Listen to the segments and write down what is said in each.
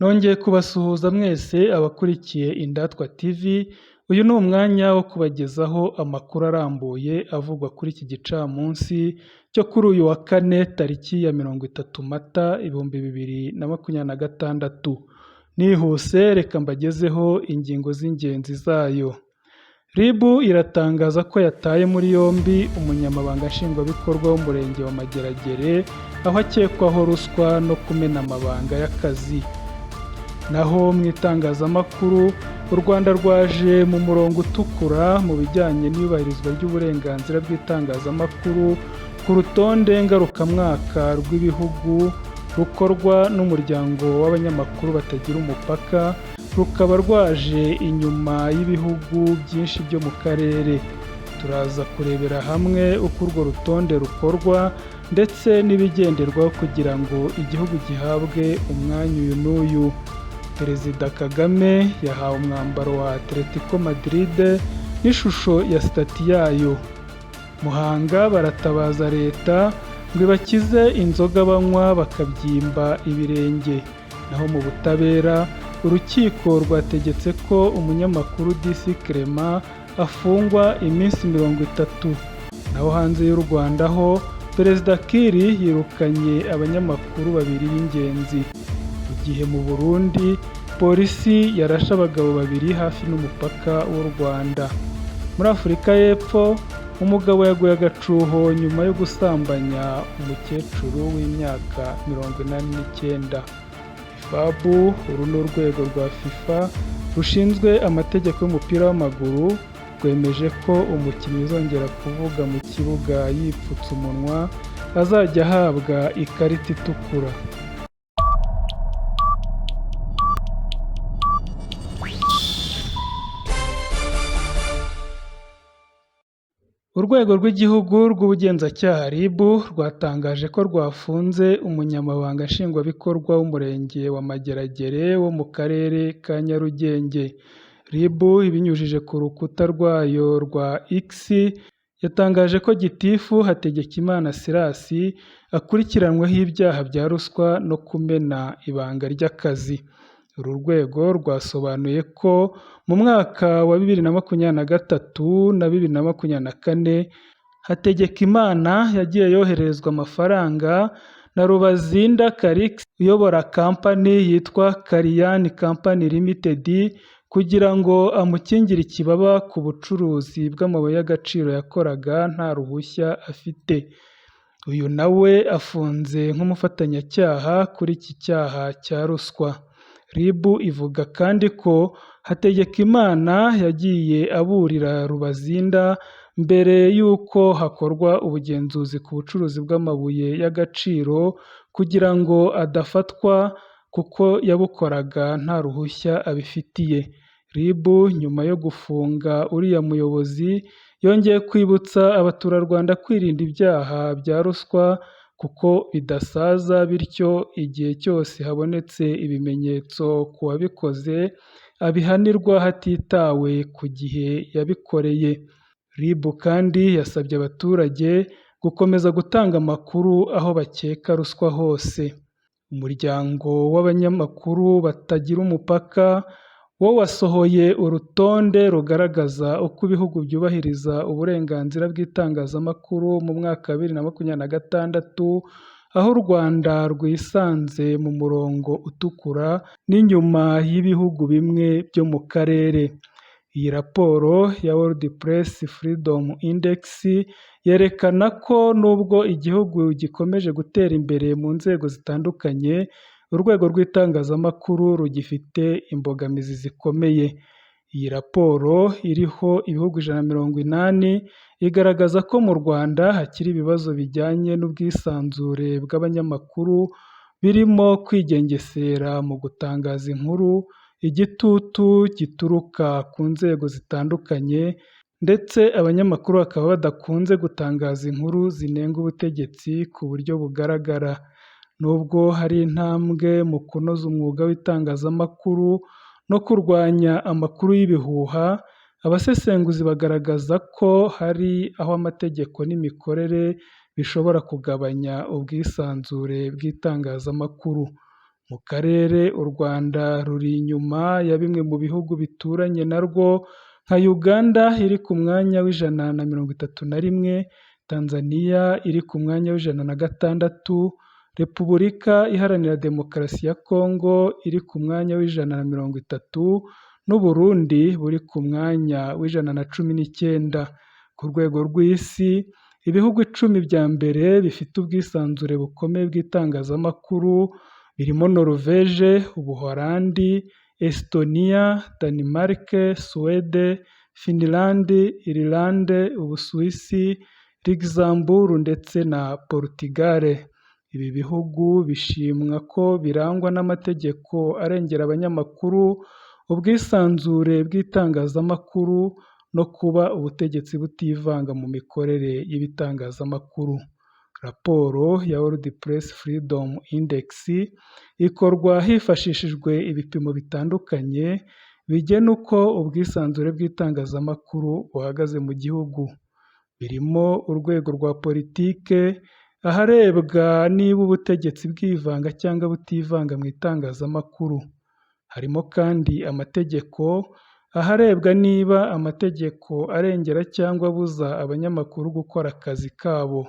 Nongeye kubasuhuza mwese abakurikiye Indatwa TV, uyu ni umwanya wo kubagezaho amakuru arambuye avugwa kuri iki gicamunsi cyo kuri uyu wa kane tariki ya 30 Mata 2026. Nihuse reka mbagezeho ingingo z'ingenzi zayo. RIB iratangaza ko yataye muri yombi umunyamabanga nshingwabikorwa w'umurenge wa Mageragere aho akekwaho ruswa no kumena amabanga y'akazi. Naho mu itangazamakuru u Rwanda rwaje mu murongo utukura mu bijyanye n'iyubahirizwa ry'uburenganzira bw'itangazamakuru ku rutonde ngarukamwaka rw'ibihugu rukorwa n'umuryango w'abanyamakuru batagira umupaka, rukaba rwaje inyuma y'ibihugu byinshi byo mu karere. Turaza kurebera hamwe uko urwo rutonde rukorwa ndetse n'ibigenderwaho kugira ngo igihugu gihabwe umwanya uyu n'uyu. Perezida Kagame yahawe umwambaro wa Atletico Madrid n'ishusho ya stati yayo. Muhanga baratabaza leta ngo ibakize inzoga banywa bakabyimba ibirenge. Naho mu butabera urukiko rwategetse ko umunyamakuru DC Clement afungwa iminsi 30. Naho hanze y'u Rwanda ho Perezida Kiir yirukanye abanyamakuru babiri b'ingenzi. Igihe mu Burundi polisi yarashe abagabo babiri hafi n'umupaka w'u Rwanda. Muri Afurika y'Epfo umugabo yaguye agacuho nyuma yo gusambanya umukecuru w'imyaka 89. FAB, uru ni urwego rwa FIFA rushinzwe amategeko y'umupira w'amaguru, rwemeje ko umukinnyi uzongera kuvuga mu kibuga yipfutse umunwa azajya ahabwa ikarita itukura. Urwego rw'igihugu rw'ubugenzacyaha RIB rwatangaje ko rwafunze umunyamabanga nshingwabikorwa w'umurenge wa Mageragere wo mu karere ka Nyarugenge. RIB ibinyujije ku rukuta rwayo rwa X yatangaje ko Gitifu Hategekimana Silas akurikiranweho ibyaha bya ruswa no kumena ibanga ry'akazi. Uru rwego rwasobanuye ko mu mwaka wa 2023 na 2024 Hategekimana yagiye yoherezwa amafaranga na Rubazinda Calix uyobora kampani yitwa Kariyan Company Limited kugira ngo amukingire ikibaba ku bucuruzi bw'amabuye y'agaciro yakoraga nta ruhushya afite. Uyu nawe afunze nk'umufatanyacyaha kuri iki cyaha cya ruswa. RIB ivuga kandi ko Hategekimana yagiye aburira Rubazinda mbere y'uko hakorwa ubugenzuzi ku bucuruzi bw'amabuye y'agaciro kugira ngo adafatwa kuko yabukoraga nta ruhushya abifitiye. RIB nyuma yo gufunga uriya muyobozi yongeye kwibutsa abaturarwanda kwirinda ibyaha bya ruswa kuko bidasaza, bityo igihe cyose habonetse ibimenyetso ku wabikoze abihanirwa hatitawe ku gihe yabikoreye. RIB kandi yasabye abaturage gukomeza gutanga amakuru aho bakeka ruswa hose. Umuryango w'abanyamakuru batagira umupaka wo wasohoye urutonde rugaragaza uko ibihugu byubahiriza uburenganzira bw'itangazamakuru mu mwaka wa 2026, aho u Rwanda rwisanze mu murongo utukura n'inyuma y'ibihugu bimwe byo mu karere. Iyi raporo ya World Press Freedom Index yerekana ko nubwo igihugu gikomeje gutera imbere mu nzego zitandukanye, urwego rw'itangazamakuru rugifite imbogamizi zikomeye. Iyi raporo iriho ibihugu 180 igaragaza ko mu Rwanda hakiri ibibazo bijyanye n'ubwisanzure bw'abanyamakuru, birimo kwigengesera mu gutangaza inkuru, igitutu gituruka ku nzego zitandukanye, ndetse abanyamakuru bakaba badakunze gutangaza inkuru zinenga ubutegetsi ku buryo bugaragara. Nubwo hari intambwe mu kunoza umwuga w'itangazamakuru no kurwanya amakuru y'ibihuha, abasesenguzi bagaragaza ko hari aho amategeko n'imikorere bishobora kugabanya ubwisanzure bw'itangazamakuru. Mu karere u Rwanda ruri inyuma ya bimwe mu bihugu bituranye narwo nka Uganda iri ku mwanya w'131, Tanzania iri ku mwanya w'106, Repubulika Iharanira Demokarasi ya Kongo iri ku mwanya w'130 n'u Burundi buri ku mwanya w'119. Ku rwego rw'isi, ibihugu 10 bya mbere bifite ubwisanzure bukomeye bw'itangazamakuru birimo Norvège, Ubuholandi, Estonia, Denmark, Suède, Finland, Irlande, Ubusuwisi, Luxembourg ndetse na Portugal. Ibi bihugu bishimwa ko birangwa n'amategeko arengera abanyamakuru, ubwisanzure bw'itangazamakuru no kuba ubutegetsi butivanga mu mikorere y'ibitangazamakuru. Raporo ya World Press Freedom Index ikorwa hifashishijwe ibipimo bitandukanye bigena uko ubwisanzure bw'itangazamakuru buhagaze mu gihugu. Birimo urwego rwa politike, aharebwa niba ubutegetsi bwivanga cyangwa butivanga mu itangazamakuru. Harimo kandi amategeko, aharebwa niba amategeko arengera cyangwa abuza abanyamakuru gukora akazi kabo.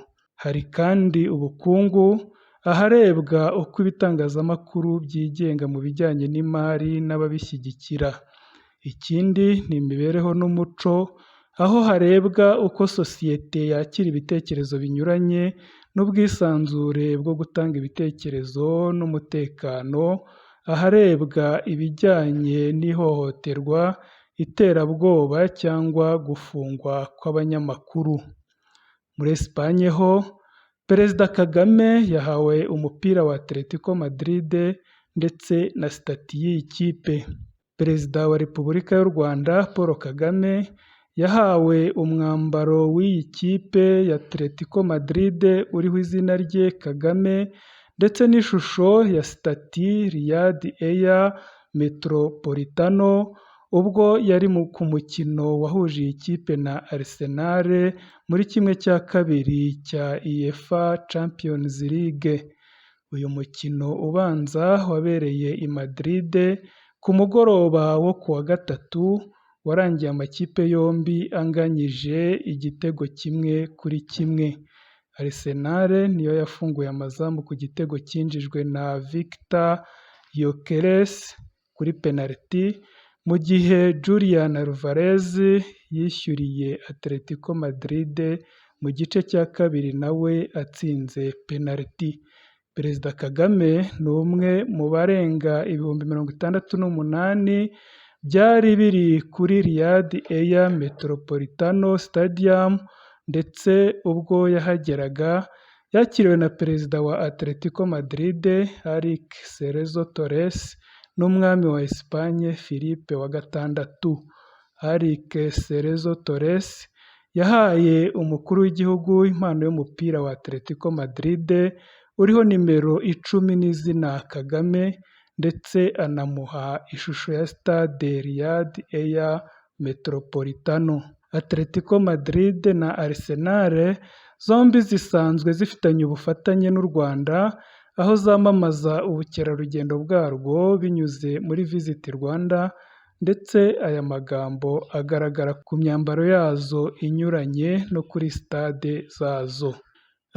Hari kandi ubukungu, aharebwa uko ibitangazamakuru byigenga mu bijyanye n'imari n'ababishyigikira. Ikindi ni imibereho n'umuco, aho harebwa uko sosiyete yakira ibitekerezo binyuranye n'ubwisanzure bwo gutanga ibitekerezo n'umutekano, aharebwa ibijyanye n'ihohoterwa, iterabwoba cyangwa gufungwa kw'abanyamakuru. Muri Espagne ho, Perezida Kagame yahawe umupira wa Atletico Madrid ndetse na sitati y'iyi kipe. Perezida wa Repubulika y'u Rwanda Paul Kagame yahawe umwambaro w'iyi kipe ya Atletico Madrid uriho izina rye Kagame ndetse n'ishusho ya sitati Riyad Air Metropolitano ubwo yari ku mukino wahuje iyi kipe na Arsenal muri ½ cya UEFA Champions League. Uyu mukino ubanza wabereye i Madrid ku mugoroba wo kuwa gatatu, warangiye amakipe yombi anganyije 1-1. Arsenal niyo yafunguye amazamu ku gitego cyinjijwe na Victor Gyökeres kuri penaliti, mu gihe Julian Alvarez yishyuriye Atletico Madrid mu gice cya kabiri nawe atsinze penaliti. Perezida Kagame ni umwe mu barenga 68,000 byari biri kuri Riyad Air Metropolitano Stadium, ndetse ubwo yahageraga yakiriwe na Perezida wa Atletico Madrid Enrique Cerezo Torres n'umwami wa Espagne Philippe wa gatandatu. Enrique Cerezo Torres yahaye umukuru w'igihugu impano y'umupira wa Atletico Madrid uriho nimero 10 n'izina Kagame, ndetse anamuha ishusho ya stade Riyad Air Metropolitano. Atletico Madrid na Arsenal zombi zisanzwe zifitanye ubufatanye n'u Rwanda, aho zamamaza ubukerarugendo bwarwo binyuze muri Visit Rwanda, ndetse aya magambo agaragara ku myambaro yazo inyuranye no kuri stade zazo.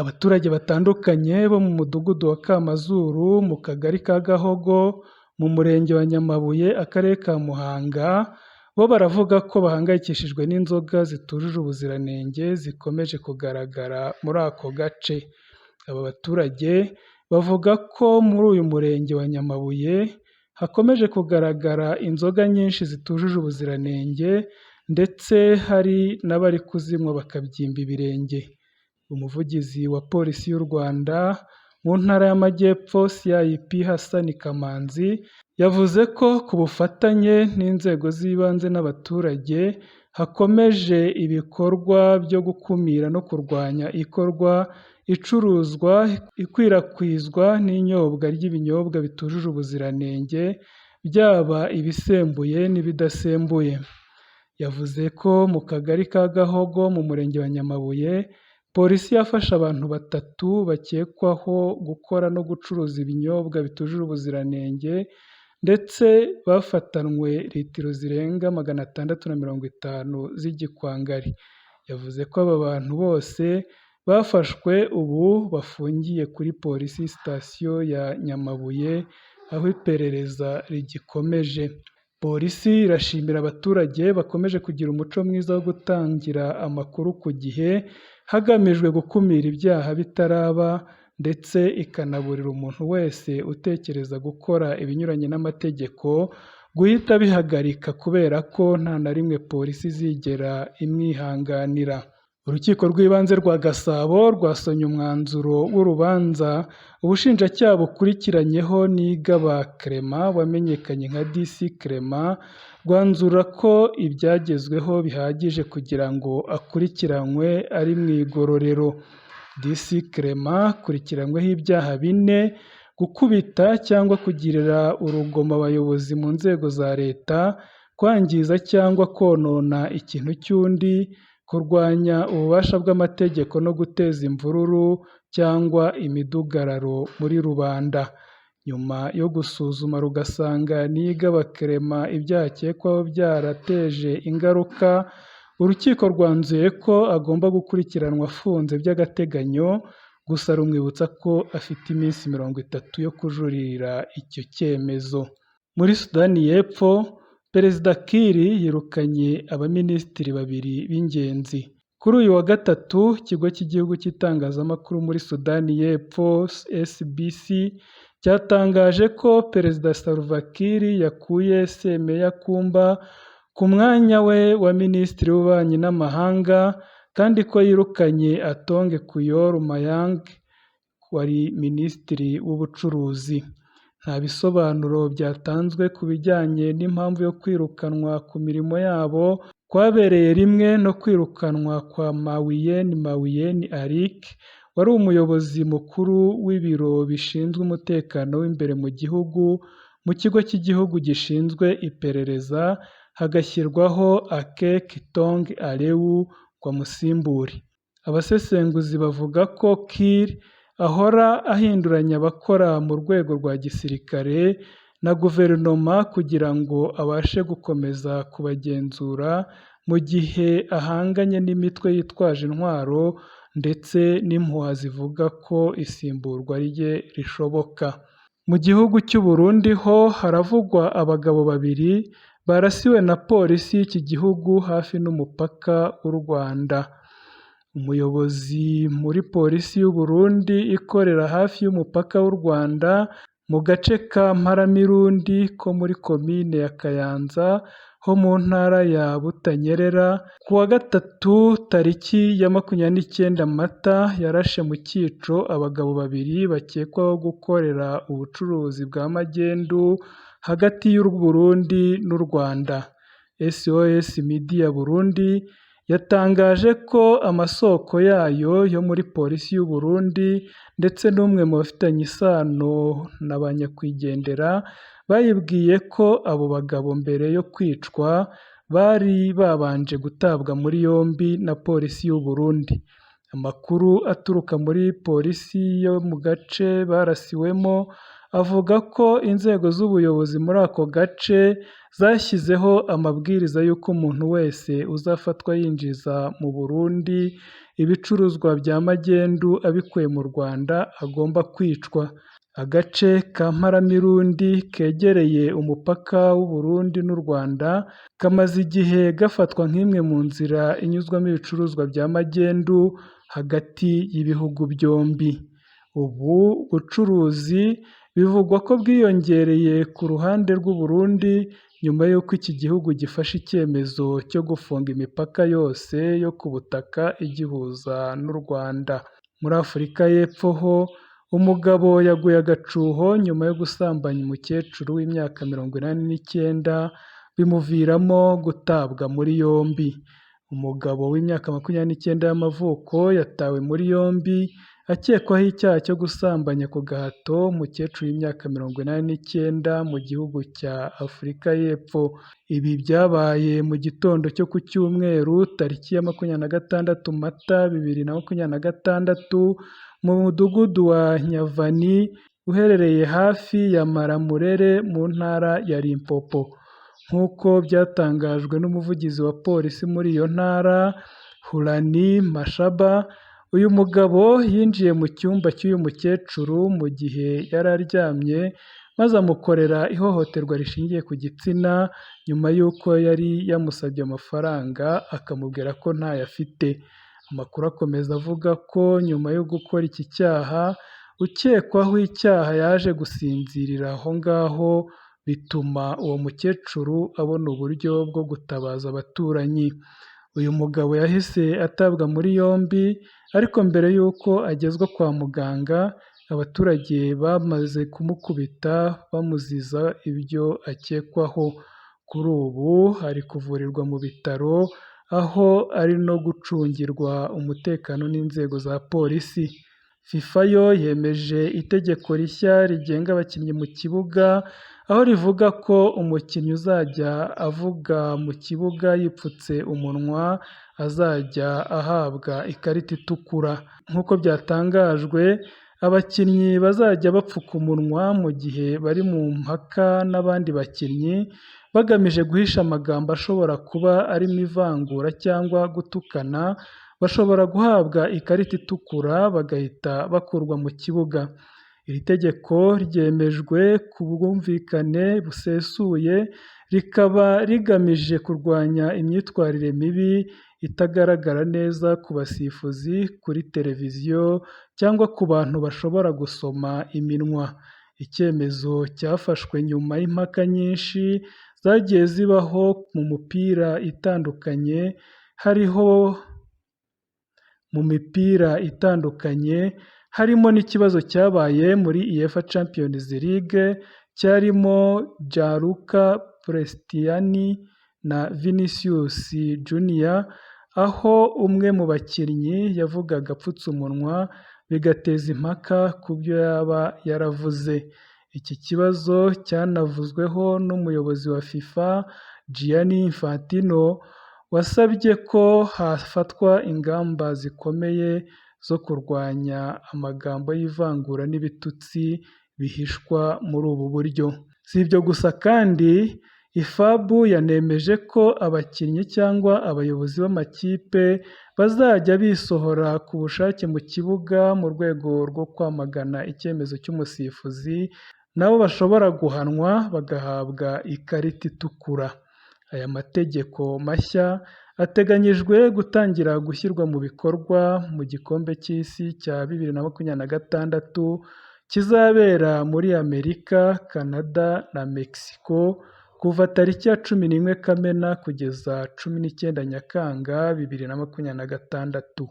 Abaturage batandukanye bo mu mudugudu wa Kamazuru mu kagari ka Gahogo mu murenge wa Nyamabuye akarere ka Muhanga bo baravuga ko bahangayikishijwe n'inzoga zitujuje ubuziranenge zikomeje kugaragara muri ako gace. Aba baturage bavuga ko muri uyu murenge wa Nyamabuye hakomeje kugaragara inzoga nyinshi zitujuje ubuziranenge, ndetse hari n'abari kuzinywa bakabyimba ibirenge. Umuvugizi wa polisi y'u Rwanda mu ntara y'Amajyepfo CIP Hassan Kamanzi yavuze ko ku bufatanye n'inzego z'ibanze n'abaturage hakomeje ibikorwa byo gukumira no kurwanya ikorwa, icuruzwa, ikwirakwizwa n'inyobwa ry'ibinyobwa bitujuje ubuziranenge, byaba ibisembuye n'ibidasembuye. Yavuze ko mu kagari ka Gahogo mu murenge wa Nyamabuye Polisi yafashe abantu batatu bakekwaho gukora no gucuruza ibinyobwa bitujuje ubuziranenge ndetse bafatanwe litiro zirenga 650 z'igikwangari. Yavuze ko aba bantu bose bafashwe ubu bafungiye kuri polisi sitasiyo ya Nyamabuye aho iperereza rigikomeje. Polisi irashimira abaturage bakomeje kugira umuco mwiza wo gutangira amakuru ku gihe hagamijwe gukumira ibyaha bitaraba ndetse ikanaburira umuntu wese utekereza gukora ibinyuranye n'amategeko guhita bihagarika kubera ko nta na rimwe polisi izigera imwihanganira. Urukiko rw'ibanze rwa Gasabo rwasomye umwanzuro w'urubanza ubushinjacyaha bukurikiranyeho Nigaba Clement wamenyekanye nka DC Clement, rwanzura ko ibyagezweho bihagije kugira ngo akurikiranwe ari mu igororero. DC Clement akurikiranyweho ibyaha 4: gukubita cyangwa kugirira urugomo abayobozi mu nzego za leta, kwangiza cyangwa konona ikintu cy'undi, kurwanya ububasha bw'amategeko no guteza imvururu cyangwa imidugararo muri rubanda. Nyuma yo gusuzuma rugasanga Nigaba Clement ibyaha akekwaho byarateje ingaruka, urukiko rwanzuye ko agomba gukurikiranwa afunze by'agateganyo, gusa rumwibutsa ko afite iminsi 30 yo kujuririra icyo cyemezo. Muri Sudani y'Epfo, Perezida Kiir yirukanye abaminisitiri 2 b'ingenzi. Kuri uyu wa gatatu, ikigo cy'igihugu cy'itangazamakuru muri Sudani y'Epfo SBC cyatangaje ko Perezida Salva Kiir yakuye Semeya Kumba ku mwanya we wa minisitiri w'ububanyi n'amahanga kandi ko yirukanye Atonge Kuyor Mayang wari minisitiri w'ubucuruzi. Nta bisobanuro byatanzwe ku bijyanye n'impamvu yo kwirukanwa ku mirimo yabo kwabereye rimwe no kwirukanwa kwa Mawiyen Arik wari umuyobozi mukuru w'ibiro bishinzwe umutekano w'imbere mu gihugu mu kigo cy'igihugu gishinzwe iperereza, hagashyirwaho Akek Tong Alewu ngo amusimbure. Abasesenguzi bavuga ko Kiir ahora ahinduranya abakora mu rwego rwa gisirikare na guverinoma kugira ngo abashe gukomeza kubagenzura mu gihe ahanganye n'imitwe yitwaje intwaro ndetse n'impuha zivuga ko isimburwa rye rishoboka. Mu gihugu cy'u Burundi ho haravugwa abagabo 2 barasiwe na polisi y'iki gihugu hafi n'umupaka w'u Rwanda. Umuyobozi muri polisi y'u Burundi ikorera hafi y'umupaka w'u Rwanda mu gace ka Mparamirundi ko muri komine ya Kayanza ho mu ntara ya Butanyerera, ku wa gatatu tariki ya 29 Mata yarashe mu cyico abagabo 2 bakekwaho gukorera ubucuruzi bwa magendu hagati y'u Burundi n'u Rwanda. SOS Media Burundi yatangaje ko amasoko yayo yo muri polisi y'u Burundi ndetse n'umwe mu bafitanye isano na ba nyakwigendera bayibwiye ko abo bagabo mbere yo kwicwa bari babanje gutabwa muri yombi na polisi y'u Burundi. Amakuru aturuka muri polisi yo mu gace barasiwemo avuga ko inzego z'ubuyobozi muri ako gace zashyizeho amabwiriza y'uko umuntu wese uzafatwa yinjiza mu Burundi ibicuruzwa bya magendu abikuye mu Rwanda agomba kwicwa. Agace ka Mparamirundi kegereye umupaka w'u Burundi n'u Rwanda kamaze igihe gafatwa nk'imwe mu nzira inyuzwamo ibicuruzwa bya magendu hagati y'ibihugu byombi. Ubu bucuruzi bivugwa ko bwiyongereye ku ruhande rw'u Burundi nyuma y'uko iki gihugu gifashe icyemezo cyo gufunga imipaka yose yo ku butaka igihuza n'u Rwanda. Muri Afurika y'Epfo ho umugabo yaguye agacuho nyuma yo gusambanya umukecuru w'imyaka 89 bimuviramo gutabwa muri yombi. Umugabo w'imyaka 29 y'amavuko yatawe muri yombi akekwaho icyaha cyo gusambanya ku gahato umukecuru w'imyaka 89 mu gihugu cya Afurika y'Epfo. Ibi byabaye mu gitondo cyo ku Cyumweru tariki ya 26 Mata 2026 mu mudugudu wa Nyavani uherereye hafi ya Maramurere mu ntara ya Limpopo. Nk'uko byatangajwe n'umuvugizi wa polisi muri iyo ntara Hulani Mashaba, uyu mugabo yinjiye mu cyumba cy'uyu mukecuru mu gihe yari aryamye maze amukorera ihohoterwa rishingiye ku gitsina nyuma y'uko yari yamusabye amafaranga akamubwira ko ntayo afite. Amakuru akomeza avuga ko nyuma yo gukora iki cyaha ukekwaho icyaha yaje gusinzirira aho ngaho bituma uwo mukecuru abona uburyo bwo gutabaza abaturanyi. Uyu mugabo yahise atabwa muri yombi ariko mbere y'uko agezwa kwa muganga abaturage bamaze kumukubita bamuziza ibyo akekwaho. Kuri ubu ari kuvurirwa mu bitaro aho ari no gucungirwa umutekano n'inzego za polisi. FIFA yo yemeje itegeko rishya rigenga abakinnyi mu kibuga aho rivuga ko umukinnyi uzajya avuga mu kibuga yipfutse umunwa azajya ahabwa ikarita itukura. Nk'uko byatangajwe, abakinnyi bazajya bapfuka umunwa mu gihe bari mu mpaka n'abandi bakinnyi bagamije guhisha amagambo ashobora kuba arimo ivangura cyangwa gutukana, bashobora guhabwa ikarita itukura bagahita bakurwa mu kibuga. Iri tegeko ryemejwe ku bwumvikane busesuye rikaba rigamije kurwanya imyitwarire mibi itagaragara neza ku basifuzi kuri televiziyo cyangwa ku bantu bashobora gusoma iminwa. Icyemezo cyafashwe nyuma y'impaka nyinshi zagiye zibaho mu mipira itandukanye harimo n'ikibazo cyabaye muri UEFA Champions League cyarimo Gianluca Prestiani na Vinicius Junior, aho umwe mu bakinnyi yavugaga apfutse umunwa bigateza impaka ku byo yaba yaravuze. Iki kibazo cyanavuzweho n'umuyobozi wa FIFA Gianni Infantino wasabye ko hafatwa ingamba zikomeye zo kurwanya amagambo y'ivangura n'ibitutsi bihishwa muri ubu buryo. Si ibyo gusa kandi IFAB yanemeje ko abakinnyi cyangwa abayobozi b'amakipe bazajya bisohora ku bushake mu kibuga mu rwego rwo kwamagana icyemezo cy'umusifuzi nabo bashobora guhanwa bagahabwa ikarita itukura. Aya mategeko mashya ateganyijwe gutangira gushyirwa mu bikorwa mu gikombe cy'isi cya 2026 kizabera muri Amerika, Canada na Mexico kuva tariki ya 11 Kamena kugeza 19 Nyakanga 2026.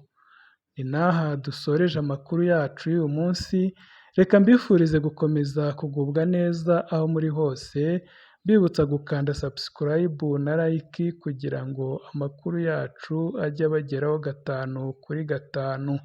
Ni n'aha dusoreje amakuru yacu y'uyu munsi, reka mbifurize gukomeza kugubwa neza aho muri hose, mbibutsa gukanda subscribe na like kugira ngo amakuru yacu ajye abageraho 5 kuri 5.